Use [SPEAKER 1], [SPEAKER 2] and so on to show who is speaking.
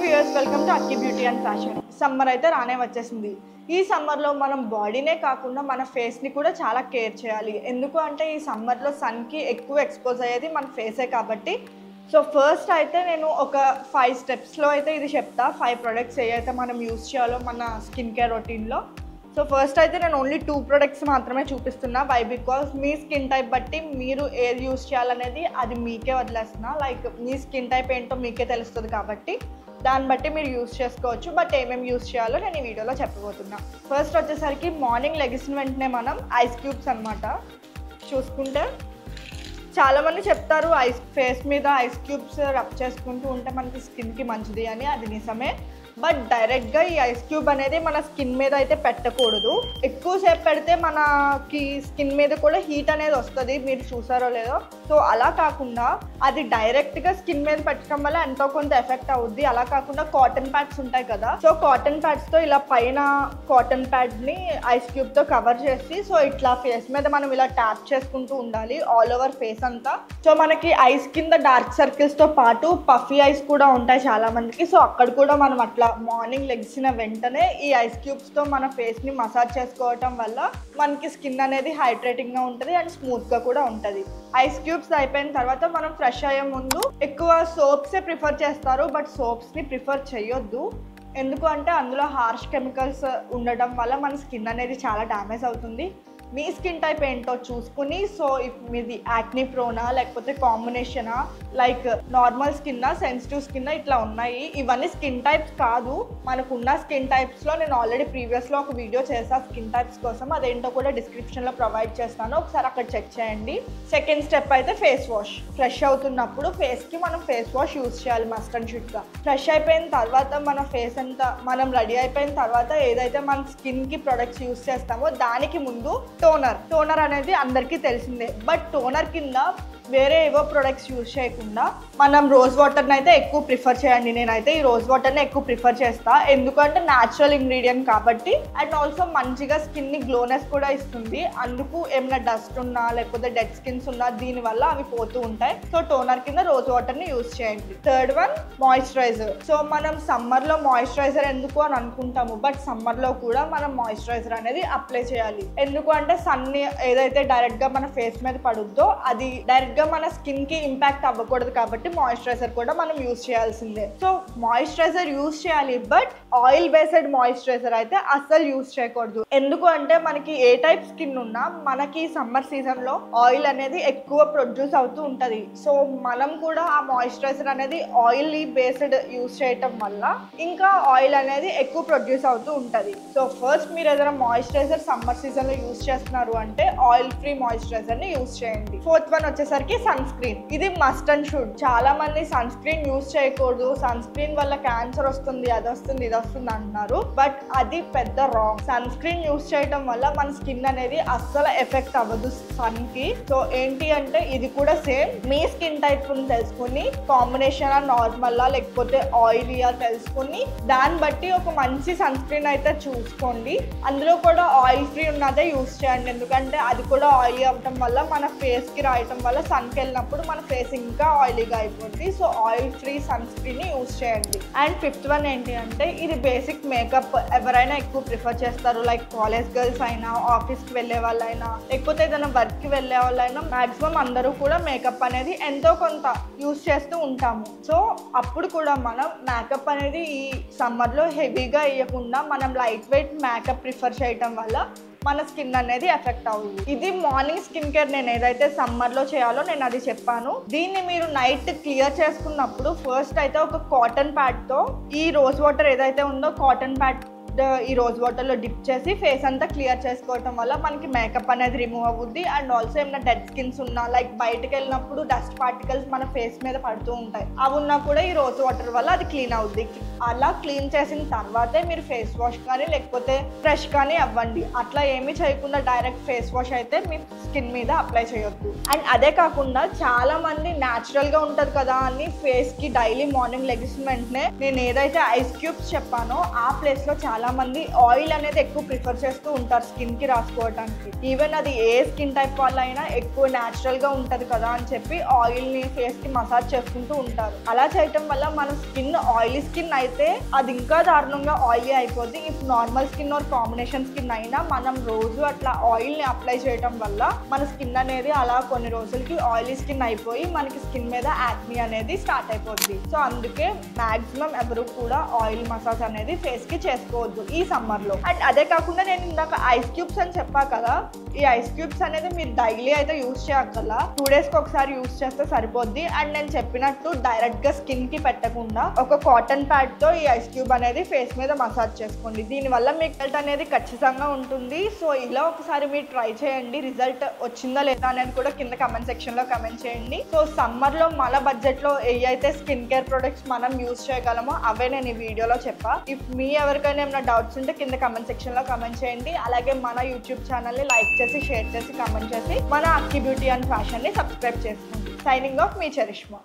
[SPEAKER 1] Viewers welcome to Akki beauty and fashion. Summer అయితే రానే వచ్చేసింది. ఈ సమ్మర్లో మనం బాడీనే కాకుండా మన ఫేస్ని కూడా చాలా కేర్ చేయాలి. ఎందుకు అంటే ఈ సమ్మర్లో సన్కి ఎక్కువ ఎక్స్పోజ్ అయ్యేది మన ఫేసే కాబట్టి. సో ఫస్ట్ అయితే నేను ఒక 5 స్టెప్స్లో అయితే ఇది చెప్తా. 5 ప్రొడక్ట్స్ ఏవైతే మనం యూస్ చేయాలో మన స్కిన్ కేర్ రొటీన్లో. సో ఫస్ట్ అయితే నేను ఓన్లీ 2 ప్రొడక్ట్స్ మాత్రమే చూపిస్తున్నా. వై బికాస్ మీ స్కిన్ టైప్ బట్టి మీరు ఏది యూస్ చేయాలనేది అది మీకే వదిలేస్తున్నా. లైక్ మీ స్కిన్ టైప్ ఏంటో మీకే తెలుస్తుంది కాబట్టి దాన్ని బట్టి మీరు యూస్ చేసుకోవచ్చు. బట్ ఏమేమి యూస్ చేయాలో నేను ఈ వీడియోలో చెప్పబోతున్నా. ఫస్ట్ వచ్చేసరికి మార్నింగ్ లెగిసిన వెంటనే మనం ఐస్ క్యూబ్స్ అనమాట చూసుకుంటే చాలామంది చెప్తారు ఫేస్ మీద ఐస్ క్యూబ్స్ రబ్ చేసుకుంటూ ఉంటే మనకి స్కిన్కి మంచిది అని. అది నిజమే. బట్ డైరెక్ట్గా ఈ ఐస్ క్యూబ్ అనేది మన స్కిన్ మీద అయితే పెట్టకూడదు. ఎక్కువసేపు పెడితే మనకి స్కిన్ మీద కూడా హీట్ అనేది వస్తుంది, మీరు చూసారో లేదో. సో అలా కాకుండా అది డైరెక్ట్గా స్కిన్ మీద పెట్టడం వల్ల ఎంతో కొంత ఎఫెక్ట్ అవుద్ది. అలా కాకుండా కాటన్ ప్యాడ్స్ ఉంటాయి కదా, సో కాటన్ ప్యాడ్స్తో ఇలా పైన కాటన్ ప్యాడ్ని ఐస్ క్యూబ్తో కవర్ చేసి సో ఇట్లా ఫేస్ మీద మనం ఇలా ట్యాప్ చేసుకుంటూ ఉండాలి ఆల్ ఓవర్ ఫేస్ అంతా. సో మనకి ఐస్ కింద డార్క్ సర్కిల్స్తో పాటు పఫీ ఐస్ కూడా ఉంటాయి చాలా మందికి. సో అక్కడ కూడా మనం అట్లా మార్నింగ్ లెగ్సిన వెంటనే ఈ ఐస్ క్యూబ్స్తో మన ఫేస్ని మసాజ్ చేసుకోవటం వల్ల మనకి స్కిన్ అనేది హైడ్రేటింగ్గా ఉంటుంది అండ్ స్మూత్గా కూడా ఉంటుంది. ఐస్ క్యూబ్స్ అయిపోయిన తర్వాత మనం ఫ్రెష్ అయ్యే ముందు ఎక్కువ సోప్సే ప్రిఫర్ చేస్తారు. బట్ సోప్స్ని ప్రిఫర్ చేయొద్దు. ఎందుకు అంటే అందులో హార్ష్ కెమికల్స్ ఉండడం వల్ల మన స్కిన్ అనేది చాలా డ్యామేజ్ అవుతుంది. మీ స్కిన్ టైప్ ఏంటో చూసుకుని, సో ఇఫ్ మీది యాక్నీ ప్రోనా లేకపోతే కాంబినేషనా, లైక్ నార్మల్ స్కిన్నా సెన్సిటివ్ స్కిన్నా ఇట్లా ఉన్నాయి. ఇవన్నీ స్కిన్ టైప్స్ కాదు. మనకున్న స్కిన్ టైప్స్లో నేను ఆల్రెడీ ప్రీవియస్లో ఒక వీడియో చేశాను స్కిన్ టైప్స్ కోసం. అదేంటో కూడా డిస్క్రిప్షన్లో ప్రొవైడ్ చేస్తాను, ఒకసారి అక్కడ చెక్ చేయండి. సెకండ్ స్టెప్ అయితే ఫేస్ వాష్. ఫ్రెష్ అవుతున్నప్పుడు ఫేస్కి మనం ఫేస్ వాష్ యూస్ చేయాలి మస్ట్ అండ్ షుడ్గా. ఫ్రెష్ అయిపోయిన తర్వాత మన ఫేస్ అంతా మనం రెడీ అయిపోయిన తర్వాత ఏదైతే మన స్కిన్కి ప్రొడక్ట్స్ యూస్ చేస్తామో దానికి ముందు టోనర్ అనేది అందరికీ తెలిసిందే. బట్ టోనర్ కింద వేరే ఏవో ప్రొడక్ట్స్ యూజ్ చేయకుండా మనం రోజ్ వాటర్ని అయితే ఎక్కువ ప్రిఫర్ చేయండి. నేనైతే ఈ రోజ్ వాటర్ని ఎక్కువ ప్రిఫర్ చేస్తా. ఎందుకంటే న్యాచురల్ ఇంగ్రీడియంట్ కాబట్టి అండ్ ఆల్సో మంచిగా స్కిన్ని గ్లోనెస్ కూడా ఇస్తుంది. అందుకు ఏమైనా డస్ట్ ఉన్నా లేకపోతే డెడ్ స్కిన్స్ ఉన్నా దీనివల్ల అవి పోతూ ఉంటాయి. సో టోనర్ కింద రోజ్ వాటర్ని యూజ్ చేయండి. Third one moisturiser. సో మనం సమ్మర్లో మాయిశ్చరైజర్ ఎందుకు అని అనుకుంటాము, బట్ సమ్మర్లో కూడా మనం మాయిశ్చరైజర్ అనేది అప్లై చేయాలి. ఎందుకు అంటే సన్ ఏదైతే డైరెక్ట్గా మన ఫేస్ మీద పడుద్దో అది డైరెక్ట్గా మన స్కిన్ కి ఇంపాక్ట్ అవ్వకూడదు కాబట్టి మాయిశ్చరైజర్ కూడా మనం యూజ్ చేయాల్సిందే. సో మాయిశ్చరైజర్ యూజ్ చేయాలి, బట్ ఆయిల్ బేస్డ్ మాయిశ్చరైజర్ అయితే అస్సలు యూజ్ చేయకూడదు. ఎందుకు అంటే మనకి ఏ టైప్ స్కిన్ ఉన్నా మనకి సమ్మర్ సీజన్ లో ఆయిల్ అనేది ఎక్కువ ప్రొడ్యూస్ అవుతూ ఉంటది. సో మనం కూడా ఆ మాయిశ్చరైజర్ అనేది ఆయిల్ బేస్డ్ యూజ్ చేయటం వల్ల ఇంకా ఆయిల్ అనేది ఎక్కువ ప్రొడ్యూస్ అవుతూ ఉంటది. సో ఫస్ట్ మీరు ఏదైనా మాయిశ్చరైజర్ సమ్మర్ సీజన్ లో యూజ్ చేస్తున్నారు అంటే ఆయిల్ ఫ్రీ మాయిశ్చరైజర్ ని యూజ్ చేయండి. ఫోర్త్ వన్ వచ్చేసరికి సన్ స్క్రీన్. ఇది మస్ట్ అండ్ షుడ్. చాలా మంది సన్ స్క్రీన్ యూజ్ చేయకూడదు, సన్ స్క్రీన్ వల్ల క్యాన్సర్ వస్తుంది, అది వస్తుంది, ఇది వస్తుంది అంటున్నారు. బట్ అది పెద్ద రాంగ్. సన్ స్క్రీన్ యూజ్ చేయడం వల్ల మన స్కిన్ అనేది అస్సలు ఎఫెక్ట్ అవ్వదు సన్ కి. సో ఏంటి అంటే ఇది కూడా సేమ్ మీ స్కిన్ టైప్ తెలుసుకుని కాంబినేషన్ నార్మల్ లేకపోతే ఆయిలీయా తెలుసుకుని దాన్ని బట్టి ఒక మంచి సన్ స్క్రీన్ అయితే చూసుకోండి. అందులో కూడా ఆయిల్ ఫ్రీ ఉన్నదే యూజ్ చేయండి. ఎందుకంటే అది కూడా ఆయిలీ అవ్వటం వల్ల మన ఫేస్ కి రాయటం వల్ల సన్కి వెళ్ళినప్పుడు మన ఫేస్ ఇంకా ఆయిలీగా అయిపోతుంది. So oil free sunscreen ని యూజ్ చేయండి. అండ్ ఫిఫ్త్ వన్ ఏంటి అంటే ఇది బేసిక్ మేకప్. ఎవరైనా ఎక్కువ ప్రిఫర్ చేస్తారు, లైక్ కాలేజ్ గర్ల్స్ అయినా, ఆఫీస్కి వెళ్ళే వాళ్ళైనా, లేకపోతే ఏదైనా వర్క్కి వెళ్ళే వాళ్ళైనా మాక్సిమం అందరూ కూడా మేకప్ అనేది ఎంతో కొంత యూజ్ చేస్తూ ఉంటాము. సో అప్పుడు కూడా మనం మేకప్ అనేది ఈ సమ్మర్లో హెవీగా వేయకుండా మనం లైట్ వెయిట్ మేకప్ ప్రిఫర్ చేయటం వల్ల మన స్కిన్ అనేది ఎఫెక్ట్ అవుతుంది. ఇది మార్నింగ్ స్కిన్ కేర్. నేను ఏదైతే సమ్మర్లో చేయాలో నేను అది చెప్పాను. దీన్ని మీరు నైట్ క్లియర్ చేసుకున్నప్పుడు ఫస్ట్ అయితే ఒక కాటన్ ప్యాడ్తో ఈ రోజ్ వాటర్ ఏదైతే ఉందో కాటన్ ప్యాడ్ ఈ రోజ్ వాటర్లో డిప్ చేసి ఫేస్ అంతా క్లియర్ చేసుకోవటం వల్ల మనకి మేకప్ అనేది రిమూవ్ అవుద్ది. అండ్ ఆల్సో ఏమైనా డెడ్ స్కిన్స్ ఉన్నా లైక్ బయటకు వెళ్ళినప్పుడు డస్ట్ పార్టికల్స్ మన ఫేస్ మీద పడుతూ ఉంటాయి, అవి ఉన్నా కూడా ఈ రోజ్ వాటర్ వల్ల అది క్లీన్ అవుద్ది. అలా క్లీన్ చేసిన తర్వాతే మీరు ఫేస్ వాష్ కానీ లేకపోతే ఫ్రెష్ కానీ అవ్వండి. అట్లా ఏమీ చేయకుండా డైరెక్ట్ ఫేస్ వాష్ అయితే మీ స్కిన్ మీద అప్లై చేయొద్దు. అండ్ అదే కాకుండా చాలా మంది న్యాచురల్గా ఉంటుంది కదా అని ఫేస్కి డైలీ మార్నింగ్ లెగిసిన వెంటనే నేను ఏదైతే ఐస్ క్యూబ్స్ చెప్పానో ఆ ప్లేస్లో చాలా చాలా మంది ఆయిల్ అనేది ఎక్కువ ప్రిఫర్ చేస్తూ ఉంటారు స్కిన్ కి రాసుకోవడానికి. ఈవెన్ అది ఏ స్కిన్ టైప్ వాళ్ళైనా ఎక్కువ న్యాచురల్ గా ఉంటది కదా అని చెప్పి ఆయిల్ ని ఫేస్ కి మసాజ్ చేసుకుంటూ ఉంటారు. అలా చేయటం వల్ల మన స్కిన్ ఆయిలీ స్కిన్ అయితే అది ఇంకా దారుణంగా ఆయిలీ అయిపోద్ది. If normal skin or combination skin అయినా మనం రోజు అట్లా ఆయిల్ ని అప్లై చేయడం వల్ల మన స్కిన్ అనేది అలా కొన్ని రోజులకి ఆయిలీ స్కిన్ అయిపోయి మనకి స్కిన్ మీద యాక్నీ అనేది స్టార్ట్ అయిపోద్ది. సో అందుకే మాక్సిమం ఎవరు కూడా ఆయిల్ మసాజ్ అనేది ఫేస్ కి చేసుకోవద్దు ఈ సమ్మర్ లో. అండ్ అదే కాకుండా నేను ఇందాక ఐస్ క్యూబ్స్ అని చెప్పా కదా, ఈ ఐస్ క్యూబ్స్ అనేది మీరు డైలీ అయితే యూజ్ చేయక్కర్లా, 2 days కి ఒకసారి యూజ్ చేస్తే సరిపోద్ది. అండ్ నేను చెప్పినట్టు డైరెక్ట్ గా స్కిన్ కి పెట్టకుండా ఒక కాటన్ ప్యాడ్ తో ఈ ఐస్ క్యూబ్ అనేది ఫేస్ మీద మసాజ్ చేసుకోండి. దీనివల్ల మీకు రిజల్ట్ అనేది ఖచ్చితంగా ఉంటుంది. సో ఇలా ఒకసారి మీరు ట్రై చేయండి. రిజల్ట్ వచ్చిందా లేదా అనేది కూడా కింద కమెంట్ సెక్షన్ లో కమెంట్ చేయండి. సో సమ్మర్ లో మన బడ్జెట్ లో ఏ అయితే స్కిన్ కేర్ ప్రొడక్ట్స్ మనం యూజ్ చేయగలమో అవే నేను ఈ వీడియోలో చెప్పా. ఇఫ్ మీ ఎవరికైనా ఏమైనా డౌట్స్ ఉంటే కింద కమెంట్ సెక్షన్ లో కమెంట్ చేయండి. అలాగే మన యూట్యూబ్ ఛానల్ ని లైక్ చేసి, షేర్ చేసి, కమెంట్ చేసి మన అక్కి బ్యూటీ అండ్ ఫ్యాషన్ ని సబ్స్క్రైబ్ చేసుకోండి. సైనింగ్ ఆఫ్ మీ చరిష్మా.